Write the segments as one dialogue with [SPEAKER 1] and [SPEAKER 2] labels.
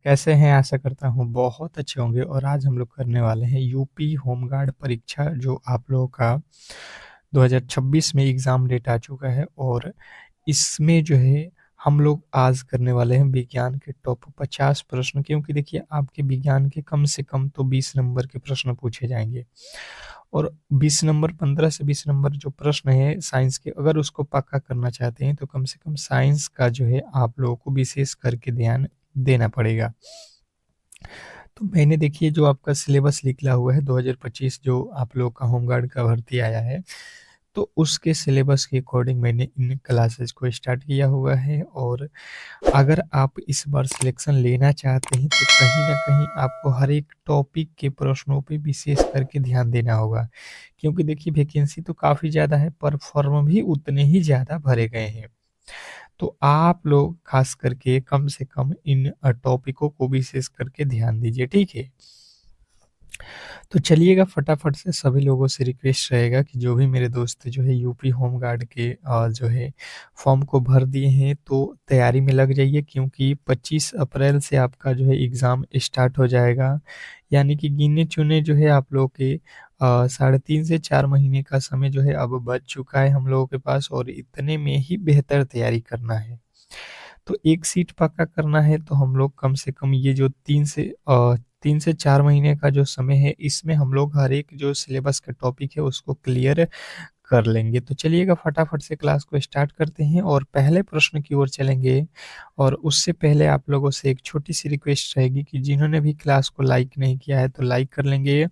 [SPEAKER 1] कैसे हैं? आशा करता हूँ बहुत अच्छे होंगे और आज हम लोग करने वाले हैं यूपी होमगार्ड परीक्षा जो आप लोगों का 2026 में एग्ज़ाम डेट आ चुका है और इसमें जो है हम लोग आज करने वाले हैं विज्ञान के टॉप 50 प्रश्न क्योंकि देखिए आपके विज्ञान के कम से कम तो 20 नंबर के प्रश्न पूछे जाएँगे और 20 नंबर 15 से 20 नंबर जो प्रश्न है साइंस के अगर उसको पक्का करना चाहते हैं तो कम से कम साइंस का जो है आप लोगों को विशेष करके ध्यान देना पड़ेगा। तो मैंने देखिए जो आपका सिलेबस निकला हुआ है 2025 जो आप लोग का होमगार्ड का भर्ती आया है, तो उसके सिलेबस के अकॉर्डिंग मैंने इन क्लासेस को स्टार्ट किया हुआ है और अगर आप इस बार सिलेक्शन लेना चाहते हैं तो कहीं न कहीं आपको हर एक टॉपिक के प्रश्नों पे विशेष करके ध्यान देना होगा। क्योंकि देखिए वैकेंसी तो काफ़ी ज़्यादा है पर फॉर्म भी उतने ही ज़्यादा भरे गए हैं। तो आप लोग ख़ास करके कम से कम इन टॉपिकों को विशेष करके ध्यान दीजिए, ठीक है? तो चलिएगा फटाफट से सभी लोगों से रिक्वेस्ट रहेगा कि जो भी मेरे दोस्त जो है यूपी होमगार्ड के जो है फॉर्म को भर दिए हैं तो तैयारी में लग जाइए क्योंकि 25 अप्रैल से आपका जो है एग्ज़ाम स्टार्ट हो जाएगा। यानी कि गिने-चुने जो है आप लोगों के साढ़े 3 से 4 महीने का समय जो है अब बच चुका है हम लोगों के पास और इतने में ही बेहतर तैयारी करना है। तो एक सीट पक्का करना है तो हम लोग कम से कम ये जो 3 से 4 महीने का जो समय है इसमें हम लोग हर एक जो सिलेबस का टॉपिक है उसको क्लियर कर लेंगे। तो चलिएगा फटाफट से क्लास को स्टार्ट करते हैं और पहले प्रश्न की ओर चलेंगे और उससे पहले आप लोगों से एक छोटी-सी रिक्वेस्ट रहेगी कि जिन्होंने भी क्लास को लाइक नहीं किया है तो लाइक कर लेंगे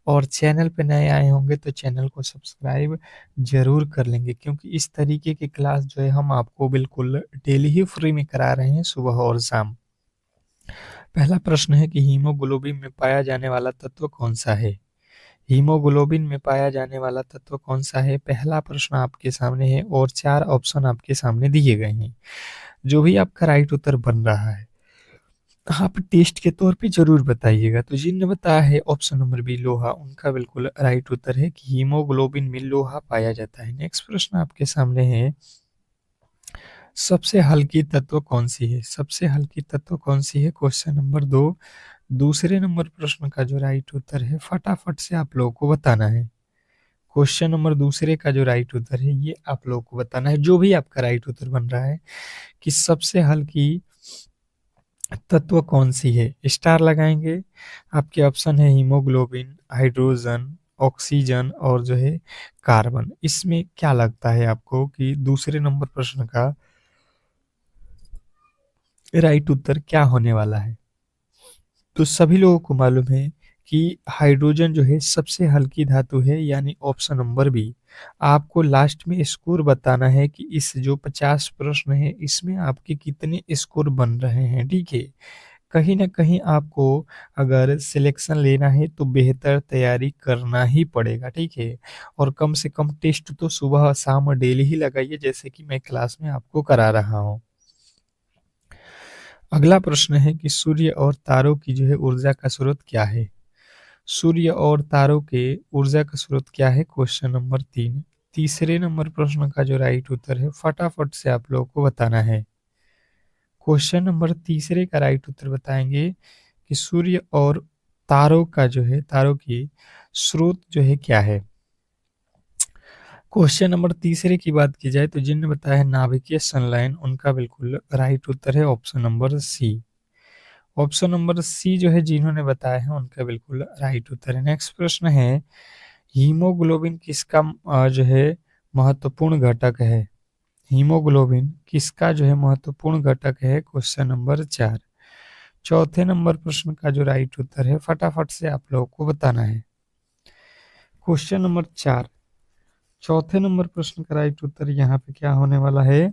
[SPEAKER 1] और चैनल पे नए आए होंगे तो चैनल को सब्सक्राइब ज़रूर कर लेंगे क्योंकि इस तरीके की क्लास जो है हम आपको बिल्कुल डेली ही फ्री में करा रहे हैं सुबह और शाम। पहला प्रश्न है कि हीमोग्लोबिन में पाया जाने वाला तत्व कौन-सा है? हीमोग्लोबिन में पाया जाने वाला तत्व कौन-सा है? पहला प्रश्न आपके सामने है और 4 ऑप्शन आपके सामने दिए गए हैं। जो भी आपका राइट उत्तर बन रहा है, आप टेस्ट के तौर पे ज़रूर बताइएगा। तो जिनने बताया है ऑप्शन नंबर बी लोहा, उनका बिल्कुल राइट उत्तर है कि हीमोग्लोबिन में लोहा पाया जाता है। नेक्स्ट प्रश्न आपके सामने है, सबसे हल्की तत्व कौन-सी है? सबसे हल्की तत्व कौन-सी है? क्वेश्चन नंबर 2 दूसरे नंबर प्रश्न का जो राइट उत्तर है, फटाफट से आप लोगों को बताना है। क्वेश्चन नंबर दूसरे का जो राइट उत्तर है, ये आप लोगों को बताना है, जो भी आपका राइट उत्तर बन रहा है, कि सबसे हल्की तत्व कौन-सी है? स्टार लगाएँगे, आपके ऑप्शन है हीमोग्लोबिन, हाइड्रोजन, ऑक्सीजन और जो है कार्बन। इसमें क्या लगता है आपको कि दूसरे नंबर प्रश्न का राइट उत्तर क्या होने वाला है? तो सभी लोगों को मालूम है कि हाइड्रोजन जो है सबसे हल्की धातु है यानी ऑप्शन नंबर बी। आपको लास्ट में स्कोर बताना है कि इस जो 50 प्रश्न है इसमें आपके कितने स्कोर बन रहे हैं, ठीक है? कहीं न कहीं आपको अगर सिलेक्शन लेना है तो बेहतर तैयारी करना ही पड़ेगा, ठीक है? और कम से कम टेस्ट तो सुबह-शाम डेली ही लगाइए जैसे कि मैं क्लास में आपको करा रहा हूँ। अगला प्रश्न है कि सूर्य और तारों की जो है ऊर्जा का स्रोत क्या है? सूर्य और तारों के ऊर्जा का स्रोत क्या है? Question number 3। तीसरे नंबर प्रश्न का जो राइट उत्तर है फटाफट से आप लोगों को बताना है। क्वेश्चन नंबर तीसरे का राइट उत्तर बताएँगे कि सूर्य और तारों का जो है तारों की स्रोत जो है क्या है? क्वेश्चन नंबर तीसरे की बात की जाए तो जिन्होंने बताया है नाभिकीय संलयन उनका बिल्कुल राइट उत्तर है option number C. Option number C जो है जिन्होंने बताया है उनका बिल्कुल राइट उत्तर है। नेक्स्ट प्रश्न है हीमोग्लोबिन किसका जो है महत्वपूर्ण घटक है? हीमोग्लोबिन किसका जो है महत्वपूर्ण घटक है? Question number 4। चौथे नंबर प्रश्न का जो राइट उत्तर है फटाफट से आप लोगों को बताना है। क्वेश्चन नंबर 4 चौथे नंबर प्रश्न का राइट उत्तर यहाँ पे क्या होने वाला है?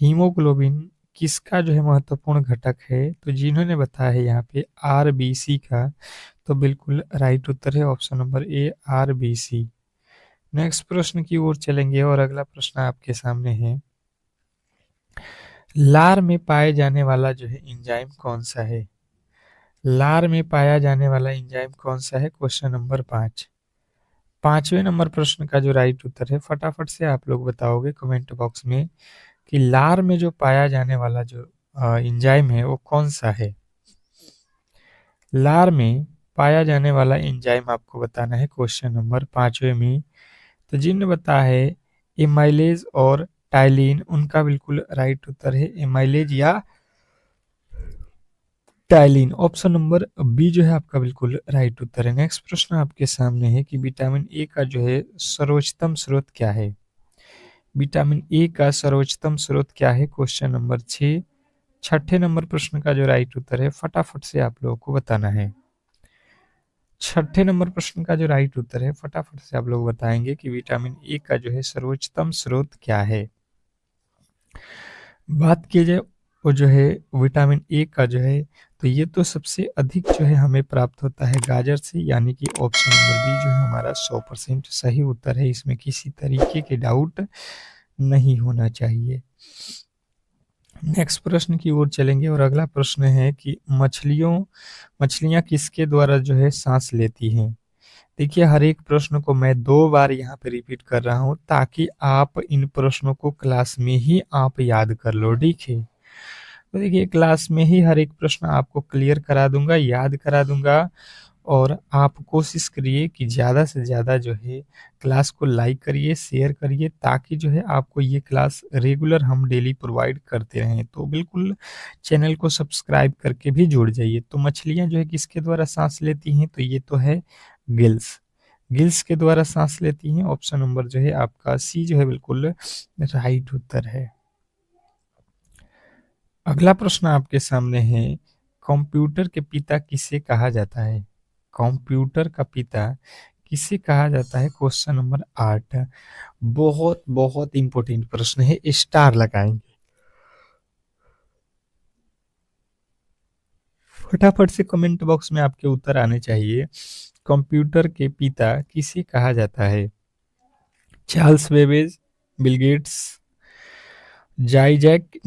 [SPEAKER 1] हीमोग्लोबिन किसका जो है महत्वपूर्ण घटक है? तो जिन्होंने बताया है यहाँ पे आरबीसी का, तो बिल्कुल राइट उत्तर है option number A RBC. Next प्रश्न की ओर चलेंगे और अगला प्रश्न आपके सामने है। लार में पाए जाने वाला जो है एंजाइम कौन-सा है? लार में पाया जाने वाला एंजाइम कौन-सा है? Question number 5। पाँचवें नंबर प्रश्न का जो राइट उत्तर है फटाफट से आप लोग बताओगे कमेंट बॉक्स में कि लार में जो पाया जाने वाला जो एंजाइम है वो कौन-सा है? लार में पाया जाने वाला एंजाइम आपको बताना है क्वेश्चन नंबर 5वें में। तो जिन्होंने बताया है एमाइलेज और टाइलिन, उनका बिल्कुल राइट उत्तर है एमाइलेज या टाइलिन। ऑप्शन नंबर बी जो है आपका बिल्कुल राइट उत्तर है। नेक्स्ट प्रश्न आपके सामने है कि विटामिन ए का जो है सर्वोच्चतम स्रोत क्या है। विटामिन ए का सर्वोच्चतम स्रोत क्या है, क्वेश्चन नंबर 6। छठे नंबर प्रश्न का जो राइट उत्तर है फटाफट से आप लोगों को बताना है। छठे नंबर प्रश्न का जो राइट उत्तर है फटाफट से आप लोग बताएंगे कि विटामिन ए का जो है सर्वोच्चतम स्रोत क्या है। बात की जाए वो जो है विटामिन ए का जो है, तो ये तो सबसे अधिक जो है हमें प्राप्त होता है गाजर से, यानी कि ऑप्शन नंबर बी जो है हमारा 100% सही उत्तर है। इसमें किसी तरीके के डाउट नहीं होना चाहिए। नेक्स्ट प्रश्न की ओर चलेंगे और अगला प्रश्न है कि मछलियां किसके द्वारा जो है सांस लेती हैं। देखिए, हर एक प्रश्न को मैं 2 बार यहाँ पे रिपीट कर रहा हूँ ताकि आप इन प्रश्नों को क्लास में ही आप याद कर लो, ठीक है। तो देखिए, क्लास में ही हर एक प्रश्न आपको क्लियर करा दूंगा, याद करा दूंगा। और आप कोशिश करिए कि ज़्यादा से ज़्यादा जो है क्लास को लाइक करिए, शेयर करिए, ताकि जो है आपको ये क्लास रेगुलर हम डेली प्रोवाइड करते रहें। तो बिल्कुल चैनल को सब्सक्राइब करके भी जुड़ जाइए। तो मछलियाँ जो है किसके द्वारा सांस लेती हैं, तो ये तो है गिल्स। गिल्स के द्वारा सांस लेती हैं। ऑप्शन नंबर जो है आपका सी जो है बिल्कुल राइट उत्तर है। अगला प्रश्न आपके सामने है, कंप्यूटर के पिता किसे कहा जाता है। कंप्यूटर का पिता किसे कहा जाता है, क्वेश्चन नंबर 8। बहुत बहुत इंपॉर्टेंट प्रश्न है, स्टार लगाएंगे। फटाफट से कमेंट बॉक्स में आपके उत्तर आने चाहिए। कंप्यूटर के पिता किसे कहा जाता है। Charles Babbage, Bill Gates, Isaac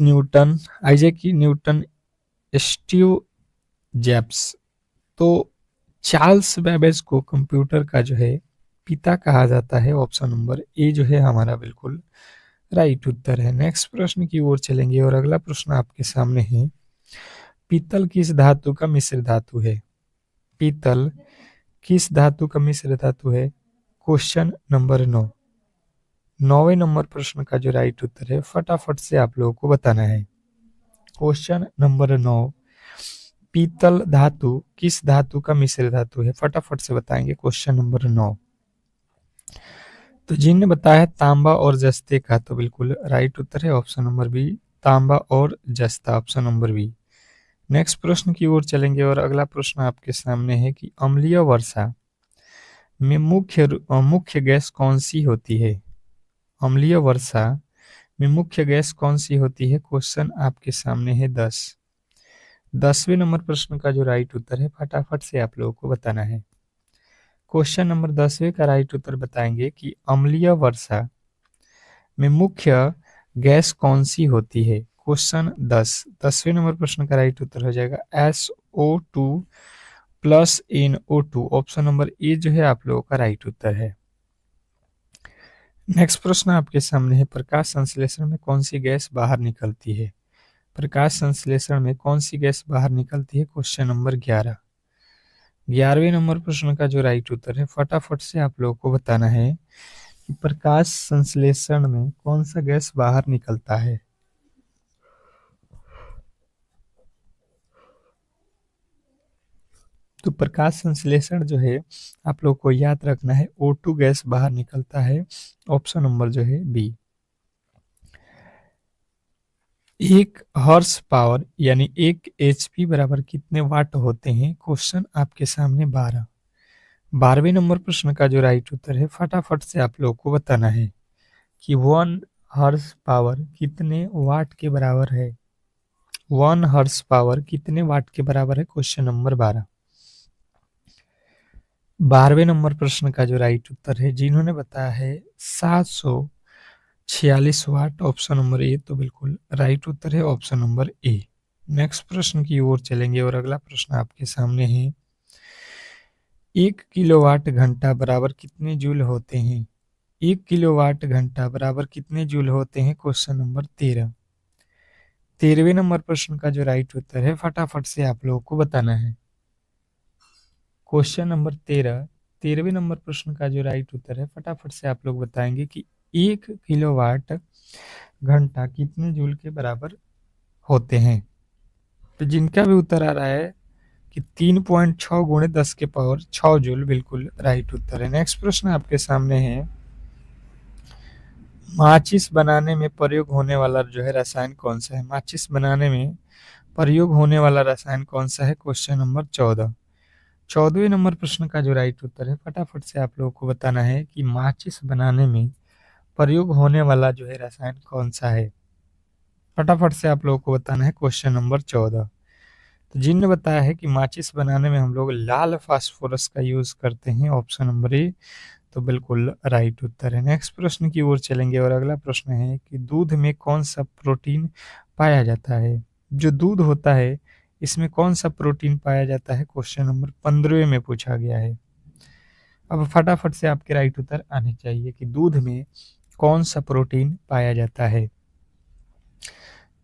[SPEAKER 1] Newton, Steve jobs. तो चार्ल्स बेबेज को कंप्यूटर का जो है पिता कहा जाता है। ऑप्शन नंबर ए जो है हमारा बिल्कुल राइट उत्तर है। नेक्स्ट प्रश्न की ओर चलेंगे और अगला प्रश्न आपके सामने है, पीतल किस धातु का मिश्र धातु है। पीतल किस धातु का मिश्र धातु है, क्वेश्चन नंबर 9। 9वें नंबर प्रश्न का जो राइट उत्तर है फटाफट से आप लोगों को बताना है। क्वेश्चन नंबर 9, पीतल धातु किस धातु का मिश्र धातु है, फटाफट से बताएंगे क्वेश्चन नंबर 9। तो जिनने बताया तांबा और जस्ते का, तो बिल्कुल राइट उत्तर है ऑप्शन नंबर बी, तांबा और जस्ता, ऑप्शन नंबर बी। नेक्स्ट प्रश्न की ओर चलेंगे और अगला प्रश्न आपके सामने है कि अम्लीय वर्षा में मुख्य गैस कौन सी होती है। अम्लीय वर्षा में मुख्य गैस कौन सी होती है, क्वेश्चन आपके सामने है 10। 10वें नंबर प्रश्न का जो राइट उत्तर है फटाफट से आप लोगों को बताना है। क्वेश्चन नंबर 10वें का राइट उत्तर बताएंगे कि अम्लीय वर्षा में मुख्य गैस कौन सी होती है। क्वेश्चन 10वें नंबर प्रश्न का राइट उत्तर हो जाएगा SO2 plus NO2। Option number A जो है आप लोगों का राइट उत्तर है। नेक्स्ट प्रश्न आपके सामने है, प्रकाश संश्लेषण में कौन सी गैस बाहर निकलती है। प्रकाश संश्लेषण में कौन सी गैस बाहर निकलती है, क्वेश्चन नंबर 11। 11वें नंबर प्रश्न का जो राइट उत्तर है फटाफट से आप लोगों को बताना है कि प्रकाश संश्लेषण में कौन सा गैस बाहर निकलता है। तो प्रकाश संश्लेषण जो है आप लोग को याद रखना है, O2 गैस बाहर निकलता है। ऑप्शन नंबर जो है बी। एक हॉर्स पावर यानी 1 HP बराबर कितने वाट होते हैं, क्वेश्चन आपके सामने 12। 12वें नंबर प्रश्न का जो राइट उत्तर है फटाफट से आप लोग को बताना है कि 1 हॉर्स पावर कितने वाट के बराबर है। 1 हॉर्स पावर कितने वाट के बराबर है, क्वेश्चन नंबर 12। 12वें नंबर प्रश्न का जो राइट उत्तर है जिन्होंने बताया है 746 वाट, ऑप्शन नंबर ए, तो बिल्कुल राइट उत्तर है ऑप्शन नंबर ए। नेक्स्ट प्रश्न की ओर चलेंगे और अगला प्रश्न आपके सामने है, 1 किलोवाट घंटा बराबर कितने जूल होते हैं। 1 किलोवाट घंटा बराबर कितने जूल होते हैं, क्वेश्चन नंबर 13। 13वें नंबर प्रश्न का जो राइट उत्तर है फटाफट से आप लोगों को बताना है। क्वेश्चन नंबर 13, 13वें नंबर प्रश्न का जो राइट उत्तर है फटाफट से आप लोग बताएंगे कि 1 किलोवाट घंटा कितने जूल के बराबर होते हैं। तो जिनका भी उत्तर आ रहा है कि 3.6 गुणे 10 के पावर 6 जूल, बिल्कुल राइट उत्तर है। नेक्स्ट प्रश्न आपके सामने है, माचिस बनाने में प्रयोग होने वाला जो है रसायन कौन सा है। माचिस बनाने में प्रयोग होने वाला रसायन कौन सा है, क्वेश्चन नंबर 14। 14वें नंबर प्रश्न का जो राइट उत्तर है फटाफट से आप लोगों को बताना है कि माचिस बनाने में प्रयोग होने वाला जो है रसायन कौन सा है। फटाफट से आप लोगों को बताना है क्वेश्चन नंबर 14। तो जिनने बताया है कि माचिस बनाने में हम लोग लाल फास्फोरस का यूज करते हैं, ऑप्शन नंबर ए, तो बिल्कुल राइट उत्तर है। नेक्स्ट प्रश्न की ओर चलेंगे और अगला प्रश्न है कि दूध में कौन सा प्रोटीन पाया जाता है। जो दूध होता है इसमें कौन सा प्रोटीन पाया जाता है, क्वेश्चन नंबर 15 में पूछा गया है। अब फटाफट से आपके राइट उत्तर आने चाहिए कि दूध में कौन सा प्रोटीन पाया जाता है।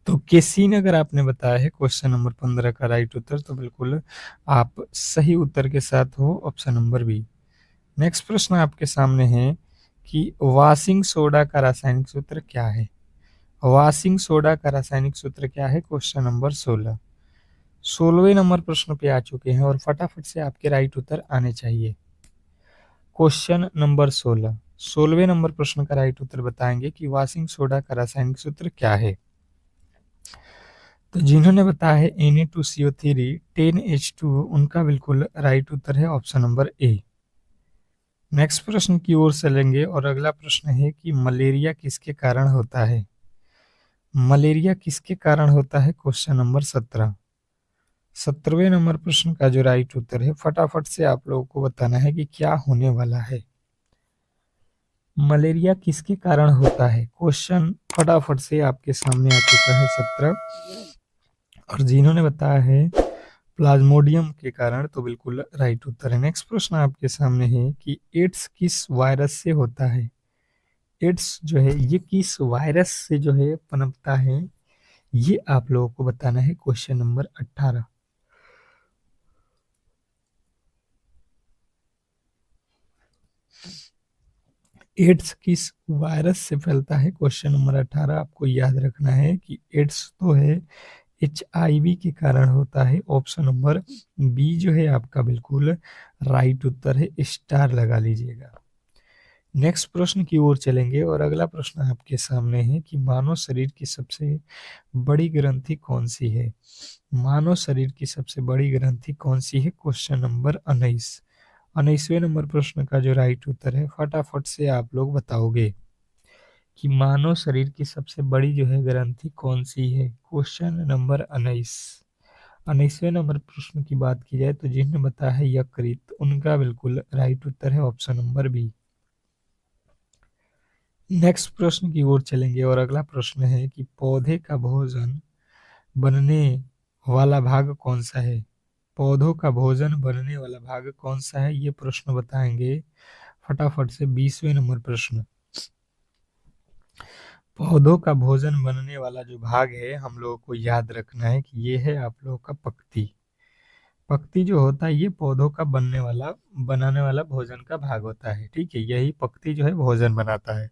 [SPEAKER 1] तो केसीन अगर आपने बताया है क्वेश्चन नंबर 15 का राइट उत्तर, तो बिल्कुल आप सही उत्तर के साथ हो, ऑप्शन नंबर बी। नेक्स्ट प्रश्न आपके सामने है कि वाशिंग सोडा का रासायनिक सूत्र क्या है। वाशिंग सोडा का रासायनिक सूत्र क्या है, क्वेश्चन नंबर 16। 16वें नंबर प्रश्न पे आ चुके हैं और फटाफट से आपके राइट उत्तर आने चाहिए। क्वेश्चन नंबर 16, 16वें नंबर प्रश्न का राइट उत्तर बताएंगे कि वाशिंग सोडा का रासायनिक सूत्र क्या है। तो जिन्होंने बताया है Na2CO3 10H2, उनका बिल्कुल राइट उत्तर है ऑप्शन नंबर ए। नेक्स्ट प्रश्न की ओर चलेंगे और अगला प्रश्न है कि मलेरिया किसके कारण होता है। मलेरिया किसके कारण होता है, क्वेश्चन नंबर 17। 17वें नंबर प्रश्न का जो राइट उत्तर है फटाफट से आप लोगों को बताना है कि क्या होने वाला है। मलेरिया किसके कारण होता है, क्वेश्चन फटाफट से आपके सामने आ चुका है 17। और जिन्होंने बताया है प्लाज्मोडियम के कारण, तो बिल्कुल राइट उत्तर है। नेक्स्ट प्रश्न आपके सामने है कि एड्स किस वायरस से होता है। एड्स जो है ये किस वायरस से जो है पनपता है, ये आप लोगों को बताना है, क्वेश्चन नंबर 18। एड्स किस वायरस से फैलता है, क्वेश्चन नंबर 18 आपको याद रखना है कि एड्स तो है HIV के कारण होता है, ऑप्शन नंबर बी जो है आपका बिल्कुल राइट उत्तर है, स्टार लगा लीजिएगा। नेक्स्ट प्रश्न की ओर चलेंगे और अगला प्रश्न आपके सामने है कि मानव शरीर की सबसे बड़ी ग्रंथि कौन सी है। मानव शरीर की सबसे बड़ी ग्रंथि कौन सी है, क्वेश्चन नंबर 19। 19वें नंबर प्रश्न का जो राइट उत्तर है फटाफट से आप लोग बताओगे कि मानव शरीर की सबसे बड़ी जो है ग्रंथि कौन सी है, क्वेश्चन नंबर 19। 19वें नंबर प्रश्न की बात की जाए तो जिन्होंने बताया है यकृत, उनका बिल्कुल राइट उत्तर है ऑप्शन नंबर बी। नेक्स्ट प्रश्न की ओर चलेंगे और अगला प्रश्न है कि पौधे का भोजन बनने वाला भाग कौन सा है। पौधों का भोजन बनने वाला भाग कौन सा है, ये प्रश्न बताएंगे फटाफट से। 20वें नंबर प्रश्न, पौधों का भोजन बनने वाला जो भाग है हम लोगों को याद रखना है कि ये है आप लोगों का पत्ती। पत्ती जो होता है ये पौधों का बनाने वाला भोजन का भाग होता है, ठीक है, यही पत्ती जो है भोजन बनाता है।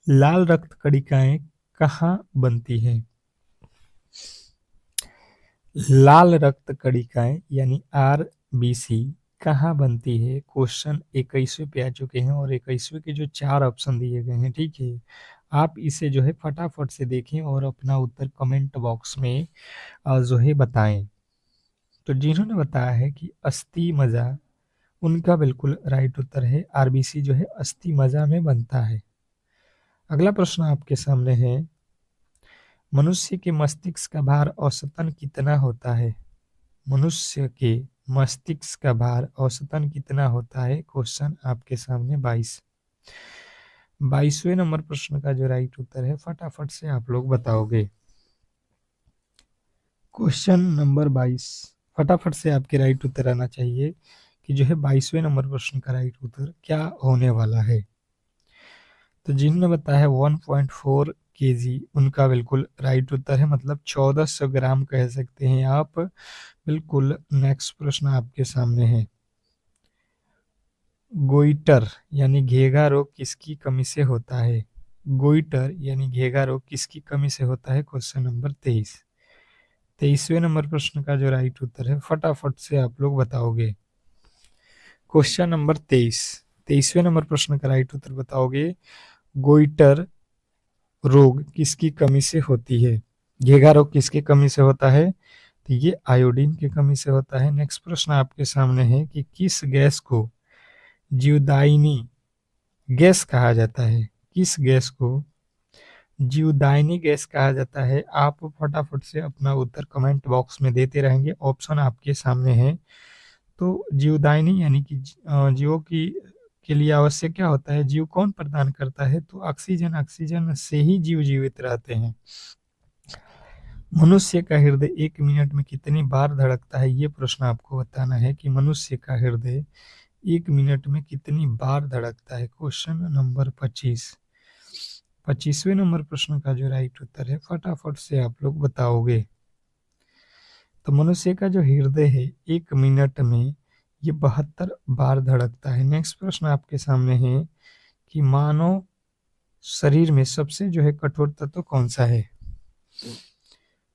[SPEAKER 1] लाल रक्त कणिकाएं कहाँ बनती हैं। लाल रक्त कणिकाएं यानी RBC कहाँ बनती है, क्वेश्चन 21वें पे आ चुके हैं और 21वें के जो 4 ऑप्शन दिए गए हैं, ठीक है, आप इसे जो है फटाफट से देखें और अपना उत्तर कमेंट बॉक्स में जो है बताएं। तो जिन्होंने बताया है कि अस्थि मज्जा, उनका बिल्कुल राइट उत्तर है, RBC जो है अस्थि मज्जा में बनता है। अगला प्रश्न आपके सामने है, मनुष्य के मस्तिष्क का भार औसतन कितना होता है। मनुष्य के मस्तिष्क का भार औसतन कितना होता है, क्वेश्चन आपके सामने 22। 22वें नंबर प्रश्न का जो राइट उत्तर है फटाफट से आप लोग बताओगे। क्वेश्चन नंबर 22, फटाफट से आपके राइट उत्तर आना चाहिए कि जो है 22वें नंबर प्रश्न का राइट उत्तर क्या होने वाला है। तो जिन्होंने बताया है 1.4 केजी, उनका बिल्कुल राइट उत्तर है, मतलब 1400 ग्राम कह सकते हैं आप। बिल्कुल। नेक्स्ट प्रश्न आपके सामने है। गोइटर यानी घेगा रोग किसकी कमी से होता है? गोइटर यानी घेगा रोग किसकी कमी से होता है? Question number 23। 23वें नंबर प्रश्न का जो राइट उत्तर है फटाफट से आप लोग बताओगे। क्वेश्चन नंबर 23, 23वें नंबर प्रश्न का राइट उत्तर बताओगे। गोइटर रोग किसकी कमी से होती है? घेगा रोग किसकी कमी से होता है? तो ये आयोडीन की कमी से होता है। नेक्स्ट प्रश्न आपके सामने है कि किस गैस को जीवदायिनी गैस कहा जाता है? किस गैस को जीवदायिनी गैस कहा जाता है? आप फटाफट से अपना उत्तर कमेंट बॉक्स में देते रहेंगे, ऑप्शन आपके सामने है। तो जीवदायिनी यानी कि जीवों की के लिए आवश्यक क्या होता है? जीव कौन प्रदान करता है? तो ऑक्सीजन, ऑक्सीजन से ही जीव जीवित रहते हैं। मनुष्य का हृदय 1 मिनट में कितनी बार धड़कता है? ये प्रश्न आपको बताना है कि मनुष्य का हृदय 1 मिनट में कितनी बार धड़कता है। Question number 25। 25वें नंबर प्रश्न का जो राइट उत्तर है फटाफट से आप लोग बताओगे। तो मनुष्य का जो हृदय है 1 मिनट में ये 72 बार धड़कता है। नेक्स्ट प्रश्न आपके सामने है कि मानव शरीर में सबसे जो है कठोर तत्व कौन सा है?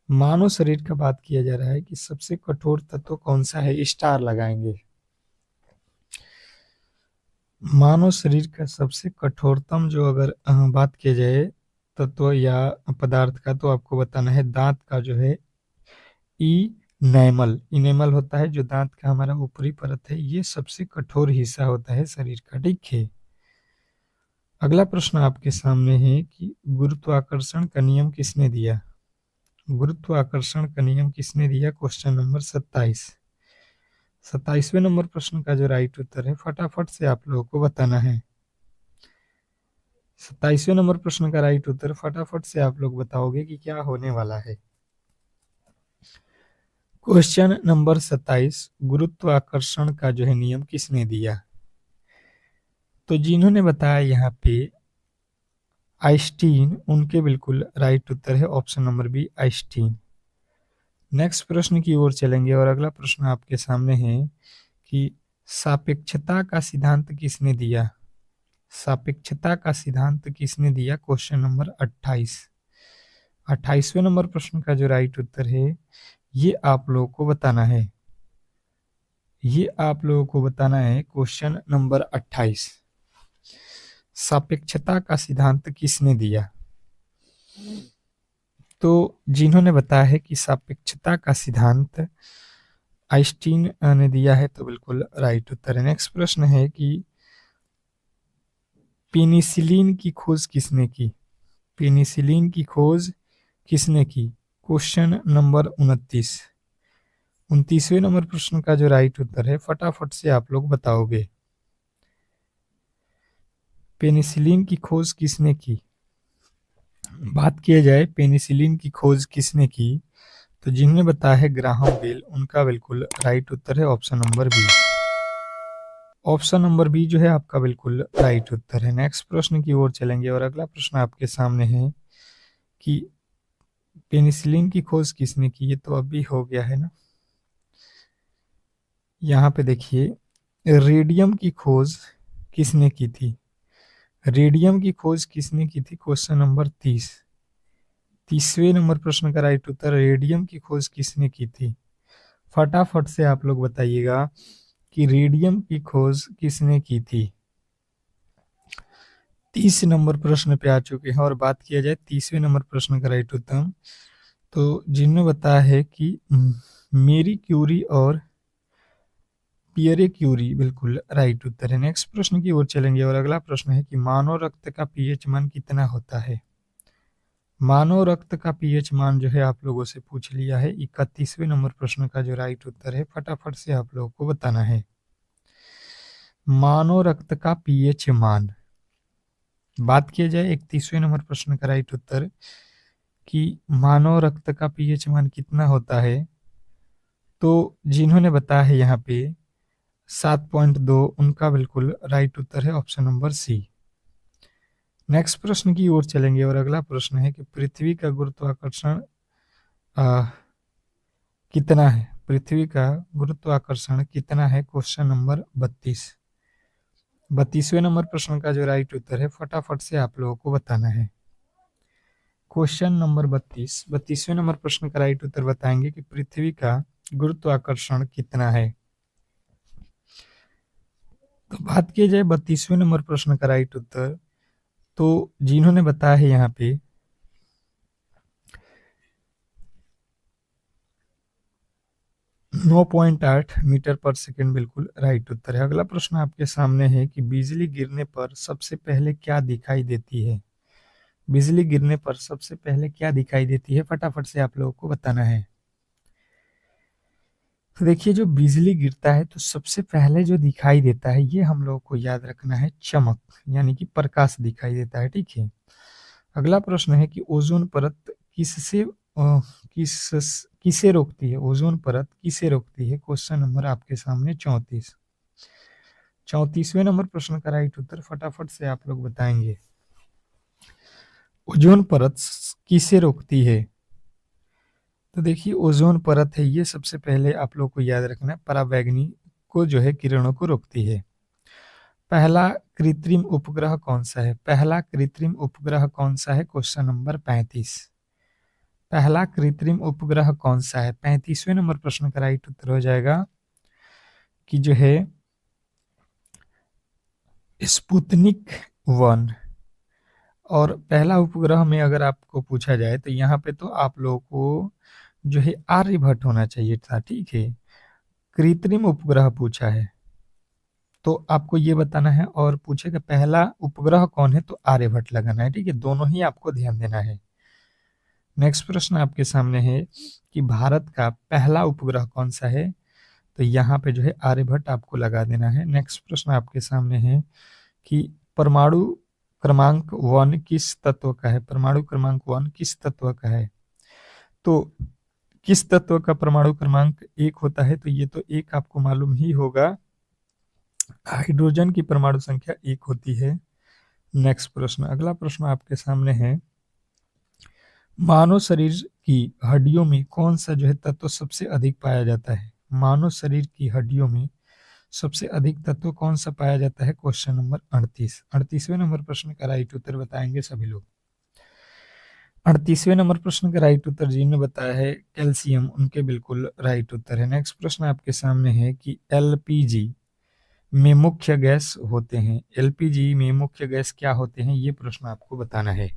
[SPEAKER 1] मानव शरीर का बात किया जा रहा है कि सबसे कठोर तत्व कौन सा है? स्टार लगाएंगे। मानव शरीर का सबसे कठोरतम जो अगर बात की जाए तत्व या पदार्थ का, तो आपको बताना है दांत का जो है इनेमल। इनेमल होता है जो दांत का हमारा ऊपरी परत है, ये सबसे कठोर हिस्सा होता है शरीर का। ठीक है। अगला प्रश्न आपके सामने है कि गुरुत्वाकर्षण का नियम किसने दिया? गुरुत्वाकर्षण का नियम किसने दिया? Question number 27। 27वें नंबर प्रश्न का जो राइट उत्तर है फटाफट से आप लोगों को बताना है। 27वें नंबर प्रश्न का राइट उत्तर फटाफट से आप लोग बताओगे कि क्या होने वाला है। क्वेश्चन नंबर 27, गुरुत्वाकर्षण का जो है नियम किसने दिया? तो जिन्होंने बताया यहाँ पे आइंस्टीन, उनके बिल्कुल राइट उत्तर है option number B, Einstein. Next प्रश्न की ओर चलेंगे और अगला प्रश्न आपके सामने है कि सापेक्षता का सिद्धांत किसने दिया? सापेक्षता का सिद्धांत किसने दिया? Question number 28। 28वें नंबर प्रश्न का जो राइट उत्तर है ये आप लोगों को बताना है। ये आप लोगों को बताना है क्वेश्चन नंबर 28। सापेक्षता का सिद्धांत किसने दिया? तो जिन्होंने बताया है कि सापेक्षता का सिद्धांत आइंस्टीन ने दिया है, तो बिल्कुल राइट उत्तर है। नेक्स्ट प्रश्न है कि पेनिसिलिन की खोज किसने की? पेनिसिलिन की खोज किसने की? Question number 29। 29वें नंबर प्रश्न का जो राइट उत्तर है फटाफट से आप लोग बताओगे। पेनिसिलिन की खोज किसने की? बात किया जाए पेनिसिलिन की खोज किसने की, तो जिन्होंने बताया है ग्राहम बेल, उनका बिल्कुल राइट उत्तर है option number B. Option number B जो है आपका बिल्कुल राइट उत्तर है। नेक्स्ट प्रश्न की ओर चलेंगे और अगला प्रश्न आपके सामने है कि पेनिसिलिन की खोज किसने की? ये तो अभी हो गया है ना। यहाँ पे देखिए, रेडियम की खोज किसने की थी? रेडियम की खोज किसने की थी? Question number 30। 30वें नंबर प्रश्न का राइट उत्तर रेडियम की खोज किसने की थी? फटाफट से आप लोग बताइएगा कि रेडियम की खोज किसने की थी। 30 नंबर प्रश्न पे आ चुके हैं और बात किया जाए 30वें नंबर प्रश्न का राइट उत्तर, तो जिन्होंने बताया है कि मेरी क्यूरी और पियरे क्यूरी, बिल्कुल राइट उत्तर है। नेक्स्ट प्रश्न की ओर चलेंगे और अगला प्रश्न है कि मानव रक्त का पीएच मान कितना होता है? मानव रक्त का पीएच मान जो है आप लोगों से पूछ लिया है। 31वें नंबर प्रश्न का जो राइट उत्तर है फटाफट से आप लोगों को बताना है। मानव रक्त का पीएच मान, बात किया जाए 31वें नंबर प्रश्न का राइट उत्तर कि मानव रक्त का पीएच मान कितना होता है, तो जिन्होंने बताया है यहाँ पे 7.2, उनका बिल्कुल राइट उत्तर है ऑप्शन नंबर सी। नेक्स्ट प्रश्न की ओर चलेंगे और अगला प्रश्न है कि पृथ्वी का गुरुत्वाकर्षण कितना है? पृथ्वी का गुरुत्वाकर्षण कितना है? Question number 32। 32वें नंबर प्रश्न का जो राइट उत्तर है फटाफट से आप लोगों को बताना है। क्वेश्चन नंबर 32वें नंबर प्रश्न का राइट उत्तर बताएंगे कि पृथ्वी का गुरुत्वाकर्षण कितना है। तो बात की जाए 32वें नंबर प्रश्न का राइट उत्तर, तो जिन्होंने बताया है यहाँ पे 9.8 मीटर पर सेकंड बिल्कुल राइट उत्तर है। अगला प्रश्न आपके सामने है कि बिजली गिरने पर सबसे पहले क्या दिखाई देती है? बिजली गिरने पर सबसे पहले क्या दिखाई देती है? फटाफट से आप लोगों को बताना है। तो देखिए, जो बिजली गिरता है तो सबसे पहले जो दिखाई देता है ये हम लोगों को याद रखना है, चमक, यानी कि प्रकाश दिखाई देता है। ठीक है। अगला प्रश्न है कि ओजोन परत किसे रोकती है? ओजोन परत किसे रोकती है? क्वेश्चन नंबर आपके सामने 34। 34वें नंबर प्रश्न का राइट उत्तर फटाफट से आप लोग बताएंगे। ओजोन परत किसे रोकती है? तो देखिए, ओजोन परत है ये सबसे पहले आप लोग को याद रखना है, पराबैंगनी को जो है किरणों को रोकती है। पहला कृत्रिम उपग्रह कौन सा है? पहला कृत्रिम उपग्रह कौन सा है? Question number 35। पहला कृत्रिम उपग्रह कौन सा है? 35वें नंबर प्रश्न का राइट उत्तर हो जाएगा कि जो है स्पुतनिक 1। और पहला उपग्रह में अगर आपको पूछा जाए तो यहाँ पे तो आप लोगों को जो है आर्यभट्ट होना चाहिए था। ठीक है। कृत्रिम उपग्रह पूछा है तो आपको ये बताना है, और पूछेगा पहला उपग्रह कौन है तो आर्यभट्ट लगाना है। ठीक है, दोनों ही आपको ध्यान देना है। नेक्स्ट प्रश्न आपके सामने है कि भारत का पहला उपग्रह कौन सा है? तो यहाँ पे जो है आर्यभट्ट आपको लगा देना है। नेक्स्ट प्रश्न आपके सामने है कि परमाणु क्रमांक 1 किस तत्व का है? परमाणु क्रमांक 1 किस तत्व का है? तो किस तत्व का परमाणु क्रमांक 1 होता है? तो ये तो एक आपको मालूम ही होगा, हाइड्रोजन की परमाणु संख्या 1 होती है। नेक्स्ट प्रश्न, अगला प्रश्न आपके सामने है, मानव शरीर की हड्डियों में कौन सा जो है तत्व सबसे अधिक पाया जाता है? मानव शरीर की हड्डियों में सबसे अधिक तत्व कौन सा पाया जाता है? Question number 38। 38वें नंबर प्रश्न का राइट उत्तर बताएंगे सभी लोग। 38वें नंबर प्रश्न का राइट उत्तर जिन्होंने बताया है कैल्शियम, उनके बिल्कुल राइट उत्तर है। नेक्स्ट प्रश्न आपके सामने है कि एलपीजी में मुख्य गैस होते हैं। एलपीजी में मुख्य गैस क्या होते हैं? ये प्रश्न आपको बताना है।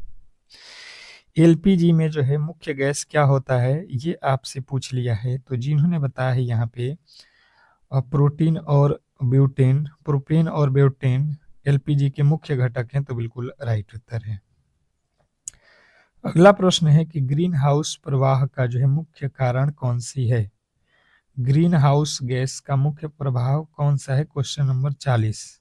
[SPEAKER 1] एलपीजी में जो है मुख्य गैस क्या होता है ये आपसे पूछ लिया है। तो जिन्होंने बताया है यहाँ पे प्रोटीन और ब्यूटेन, प्रोपेन और ब्यूटेन एलपीजी के मुख्य घटक हैं, तो बिल्कुल राइट उत्तर है। अगला प्रश्न है कि ग्रीन हाउस प्रवाह का जो है मुख्य कारण कौन सी है? ग्रीन हाउस गैस का मुख्य प्रभाव कौन सा है? Question number 40।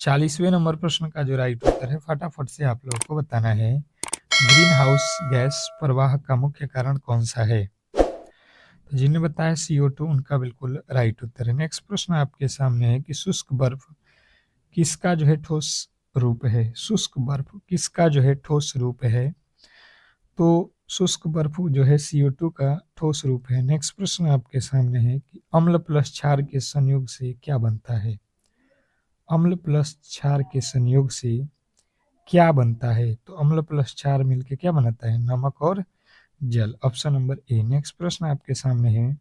[SPEAKER 1] 40वें नंबर प्रश्न का जो राइट उत्तर है फटाफट से आप लोगों को बताना है, ग्रीन हाउस गैस प्रवाह का मुख्य कारण कौन सा है? तो जिन्हें बताया CO2, उनका बिल्कुल राइट उत्तर है। नेक्स्ट प्रश्न आपके सामने है कि शुष्क बर्फ किसका जो है ठोस रूप है? शुष्क बर्फ किसका जो है ठोस रूप है? तो शुष्क बर्फ जो है CO2 का ठोस रूप है। नेक्स्ट प्रश्न आपके सामने है कि अम्ल प्लस क्षार के संयोग से क्या बनता है? अम्ल प्लस क्षार के संयोग से क्या बनता है? तो अम्ल प्लस क्षार मिलके क्या बनाता है? नमक और जल, ऑप्शन नंबर ए। नेक्स्ट प्रश्न आपके सामने है,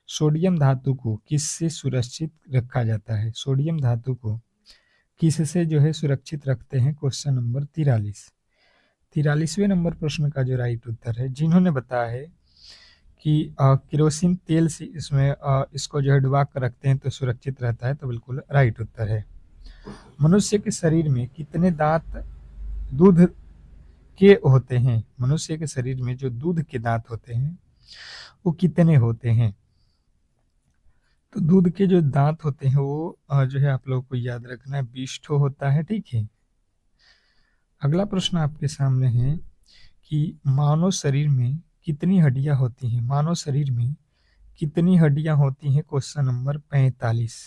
[SPEAKER 1] सोडियम धातु को किससे सुरक्षित रखा जाता है? सोडियम धातु को किससे जो है सुरक्षित रखते हैं? Question number 43। 43वें नंबर प्रश्न का जो राइट उत्तर है, जिन्होंने बताया है कि केरोसिन तेल से इसमें इसको जो है डुबा कर रखते हैं तो सुरक्षित रहता है, तो बिल्कुल राइट उत्तर है। मनुष्य के शरीर में कितने दांत दूध के होते हैं? मनुष्य के शरीर में जो दूध के दांत होते हैं वो कितने होते हैं? तो दूध के जो दांत होते हैं वो जो है आप लोगों को याद रखना है, 20 ठो होता है। ठीक है। अगला प्रश्न आपके सामने है कि मानव शरीर में कितनी हड्डियां होती हैं? मानव शरीर में कितनी हड्डियां होती हैं? Question number 45।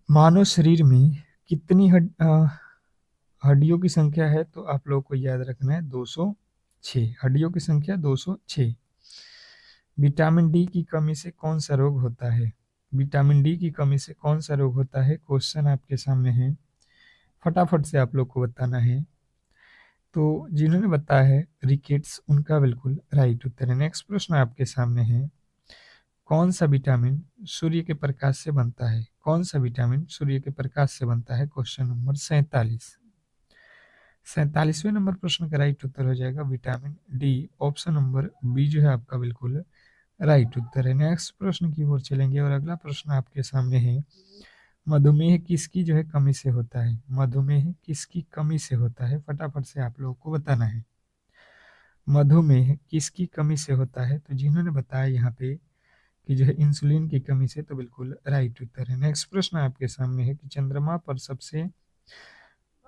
[SPEAKER 1] मानव शरीर में कितनी हड्डियों की संख्या है तो आप लोगों को याद रखना है 206, हड्डियों की संख्या 206। विटामिन डी की कमी से कौन सा रोग होता है? विटामिन डी की कमी से कौन सा रोग होता है? क्वेश्चन आपके सामने है, फटाफट से आप लोग को बताना है। तो जिन्होंने बताया है रिकेट्स, उनका बिल्कुल राइट उत्तर है। नेक्स्ट प्रश्न आपके सामने है, कौन सा विटामिन सूर्य के प्रकाश से बनता है? कौन सा विटामिन सूर्य के प्रकाश से बनता है? Question number 47। 47वें नंबर प्रश्न का राइट उत्तर हो जाएगा vitamin D. Option number B जो है आपका बिल्कुल राइट उत्तर है। नेक्स्ट प्रश्न की ओर चलेंगे और अगला प्रश्न आपके सामने है, मधुमेह किसकी जो है कमी से होता है? मधुमेह किसकी कमी से होता है? फटाफट से आप लोगों को बताना है, मधुमेह किसकी कमी से होता है? तो जिन्होंने बताया यहाँ पे कि जो है इंसुलिन की कमी से, तो बिल्कुल राइट उत्तर है। नेक्स्ट प्रश्न आपके सामने है कि चंद्रमा पर सबसे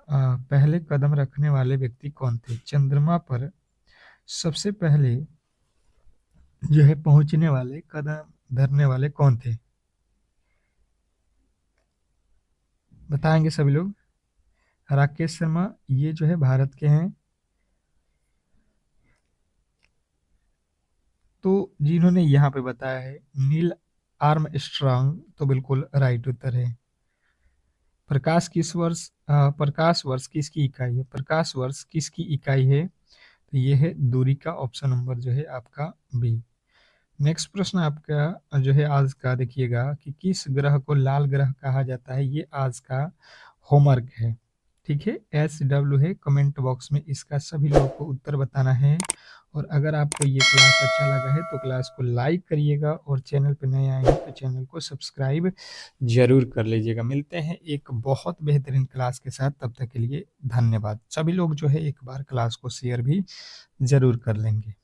[SPEAKER 1] पहले कदम रखने वाले व्यक्ति कौन थे? चंद्रमा पर सबसे पहले जो है पहुंचने वाले, कदम धरने वाले कौन थे? बताएंगे सभी लोग। राकेश शर्मा ये जो है भारत के हैं। तो जिन्होंने यहाँ पे बताया है नील आर्मस्ट्रांग, तो बिल्कुल राइट उत्तर है। प्रकाश वर्ष किसकी इकाई है? प्रकाश वर्ष किसकी इकाई है? तो ये है दूरी का। ऑप्शन नंबर जो है आपका बी। नेक्स्ट प्रश्न आपका जो है आज का देखिएगा कि किस ग्रह को लाल ग्रह कहा जाता है? ये आज का होमवर्क है, ठीक है। SW है, कमेंट बॉक्स में इसका सभी लोगों को उत्तर बताना है। और अगर आपको ये क्लास अच्छा लगा है तो क्लास को लाइक करिएगा, और चैनल पर नए आए हैं तो चैनल को सब्सक्राइब जरूर कर लीजिएगा। मिलते हैं एक बहुत बेहतरीन क्लास के साथ, तब तक के लिए धन्यवाद। सभी लोग जो है एक बार क्लास को शेयर भी जरूर कर लेंगे।